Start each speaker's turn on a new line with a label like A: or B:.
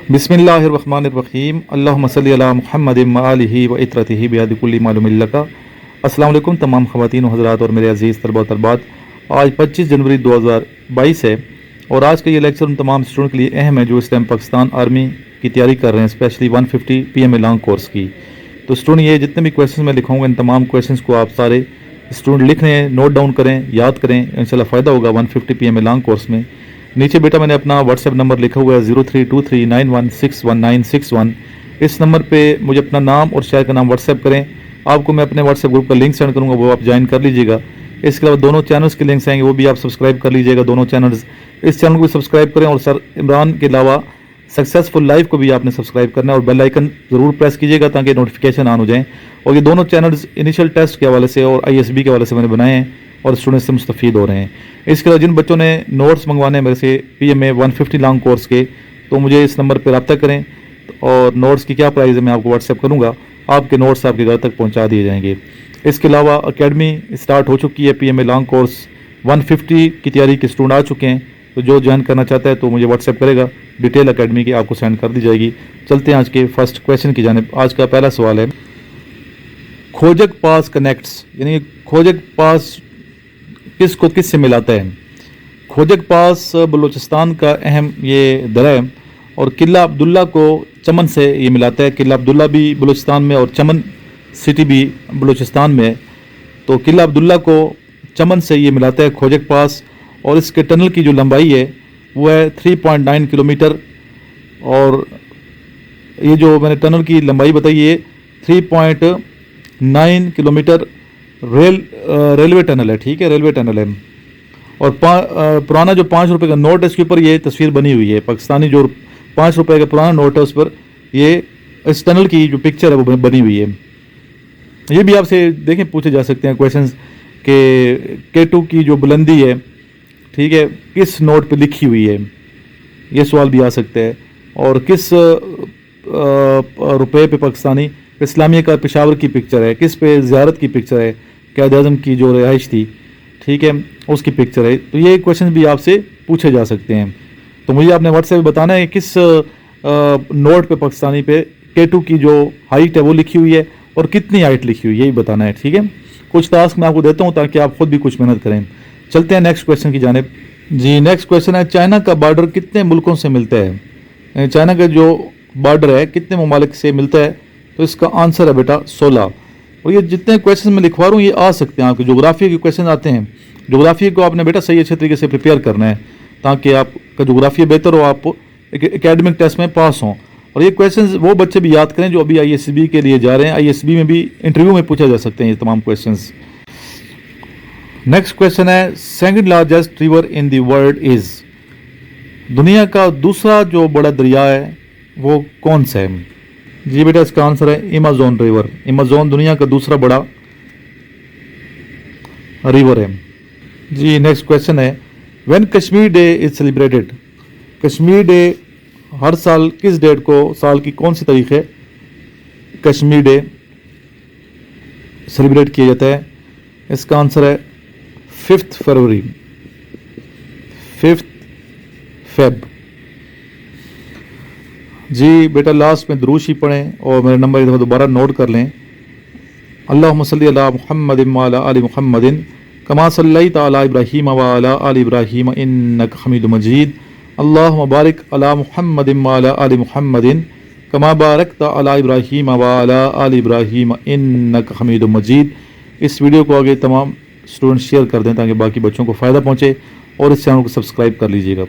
A: बिस्मिल्लाहिर्रहमानिर्रहीम अल्लाहुम्मा सल्ली अला मुहम्मदिन व आलिहि व इत्रतिहि बियादि कुल्ली मालूमिन लका। अस्सलाम वालेकुम तमाम ख़वातीन व हज़रात और मेरे अज़ीज़ तलबा व तलबात। आज 25 जनवरी 2022 है और आज का ये लेक्चर उन तमाम स्टूडेंट के लिए अहम है जो इस टाइम पाकिस्तान आर्मी की तैयारी कर रहे हैं, स्पेशली 150 PMA लॉन्ग कोर्स की। तो स्टूडेंट ये जितने भी क्वेश्चन मैं लिखाऊंगा इन तमाम क्वेश्चन को आप सारे स्टूडेंट लिख रहे हैं, नोट डाउन करें, याद करें, इंशाल्लाह फ़ायदा होगा 150 PMA लॉन्ग कोर्स में। नीचे बेटा मैंने अपना व्हाट्सएप नंबर लिखा हुआ है 032391619161। इस नंबर पे मुझे अपना नाम और शहर का नाम व्हाट्सएप करें। आपको मैं अपने व्हाट्सएप ग्रुप का लिंक सेंड करूंगा, वो आप ज्वाइन कर लीजिएगा। इसके अलावा दोनों चैनल्स के लिंक्स आएंगे, वो भी आप सब्सक्राइब कर लीजिएगा। दोनों चैनल्स, इस चैनल को भी सब्सक्राइब करें और सर इमरान के अलावा सक्सेसफुल लाइव को भी आपने सब्सक्राइब करना है और बेल आइकन ज़रूर प्रेस कीजिएगा ताकि नोटिफिकेशन ऑन हो जाएँ। और ये दोनों चैनल्स इनिशियल टेस्ट के हवाले से और ISB के हवाले से मैंने बनाए हैं और स्टूडेंट से मुस्तफ़ीद हो रहे हैं। इसके अलावा जिन बच्चों ने नोट्स मंगवाने हैं मेरे से PMA 150 लॉन्ग कोर्स के, तो मुझे इस नंबर पर रब्ता करें और नोट्स की क्या प्राइस है मैं आपको व्हाट्सएप करूँगा। आपके नोट्स आपके घर तक पहुँचा दिए जाएंगे। इसके अलावा अकेडमी स्टार्ट हो चुकी है, PMA लॉन्ग कोर्स 150 की तैयारी के स्टूडेंट आ चुके हैं। तो जो ज्वाइन करना चाहता है तो मुझे व्हाट्सएप करेगा, डिटेल अकेडमी की आपको सेंड कर दी जाएगी। चलते हैं आज के फर्स्ट क्वेश्चन की जानिब। आज का पहला सवाल है, खोजक पास कनेक्ट्स, यानी खोजक पास किसको किस से मिलाता है। खोजक पास बलूचिस्तान का अहम ये दरा है और किला अब्दुल्ला को चमन से ये मिलाता है। किला अब्दुल्ला भी बलूचिस्तान में और चमन सिटी भी बलूचिस्तान में है। तो किला अब्दुल्ला को चमन से ये मिलाता है खोजक पास। और इसके टनल की जो लंबाई है वो है 3.9 किलोमीटर। और ये जो मैंने टनल की लंबाई बताई है 3.9 किलोमीटर रेलवे टनल है, ठीक है, रेलवे टनल है। और पुराना जो 5 रुपये का नोट है इसके ऊपर ये तस्वीर बनी हुई है। पाकिस्तानी जो 5 रुपये का पुराना नोट है उस पर ये इस टनल की जो पिक्चर है वो बनी हुई है। ये भी आपसे देखें पूछे जा सकते हैं क्वेश्चंस के K2 की जो बुलंदी है, ठीक है, किस नोट पे लिखी हुई है, ये सवाल भी आ सकता है। और किस रुपये पे पाकिस्तानी इस्लामिया का पेशावर की पिक्चर है, किस पे ज़ियारत की पिक्चर है, क़ायद आज़म की जो रिहाइश थी, ठीक है, उसकी पिक्चर है। तो ये क्वेश्चन भी आपसे पूछे जा सकते हैं। तो मुझे आपने व्हाट्सएप बताना है किस नोट पे पाकिस्तानी पे K2 की जो हाइट है वो लिखी हुई है और कितनी हाइट लिखी हुई है, यही बताना है, ठीक है। कुछ टास्क मैं आपको देता हूँ ताकि आप खुद भी कुछ मेहनत करें। चलते हैं नेक्स्ट क्वेश्चन की जानिब। जी नेक्स्ट क्वेश्चन है, चाइना का बॉर्डर कितने मुल्कों से मिलता है। चाइना का जो बॉर्डर है कितने ममालिक से मिलता है, तो इसका आंसर है बेटा 16। और ये जितने क्वेश्चन मैं लिखवा रहा हूँ ये आ सकते हैं, आपके जोग्राफी के क्वेश्चन आते हैं। जोग्राफी को आपने बेटा सही अच्छे तरीके से प्रिपेयर करना है ताकि आपका जोग्राफी बेहतर हो, आप एकेडमिक टेस्ट में पास हों। और ये क्वेश्चन वो बच्चे भी याद करें जो अभी ISB के लिए जा रहे हैं। ISB में भी इंटरव्यू में पूछा जा सकते हैं ये तमाम क्वेश्चन। नेक्स्ट क्वेश्चन है, second largest river in the world is, दुनिया का दूसरा जो बड़ा दरिया है वो कौन सा है। जी बेटा इसका आंसर है अमेज़न रिवर। अमेज़न दुनिया का दूसरा बड़ा रिवर है। जी नेक्स्ट क्वेश्चन है, when Kashmir day is celebrated, Kashmir day हर साल किस डेट को, साल की कौन सी तारीख है कश्मीर डे सेलिब्रेट किया जाता है। इसका आंसर है 5 फरवरी, 5 फेब। जी बेटा लास्ट में दुरूद शरीफ पढ़ें और मेरा नंबर एक दफ़ा दोबारा नोट कर लें। अल्लाहुम्मा सल्ली अला मुहम्मदिन व अला आलि मुहम्मदिन कमा सल्लैता अला इब्राहीम व अला आलि इब्राहीम इन्नका हमीदुम मजीद। अल्लाहुम्मा बारिक अला मुहम्मदिन व अला आलि मुहम्मदिन कमा बारकता अला इब्राहीम व अला आलि इब्राहीम इन्नका हमीदुम मजीद। इस वीडियो को आगे तमाम स्टूडेंट शेयर कर दें ताकि बाकी बच्चों को फ़ायदा पहुँचे और इस चैनल को सब्सक्राइब कर लीजिएगा।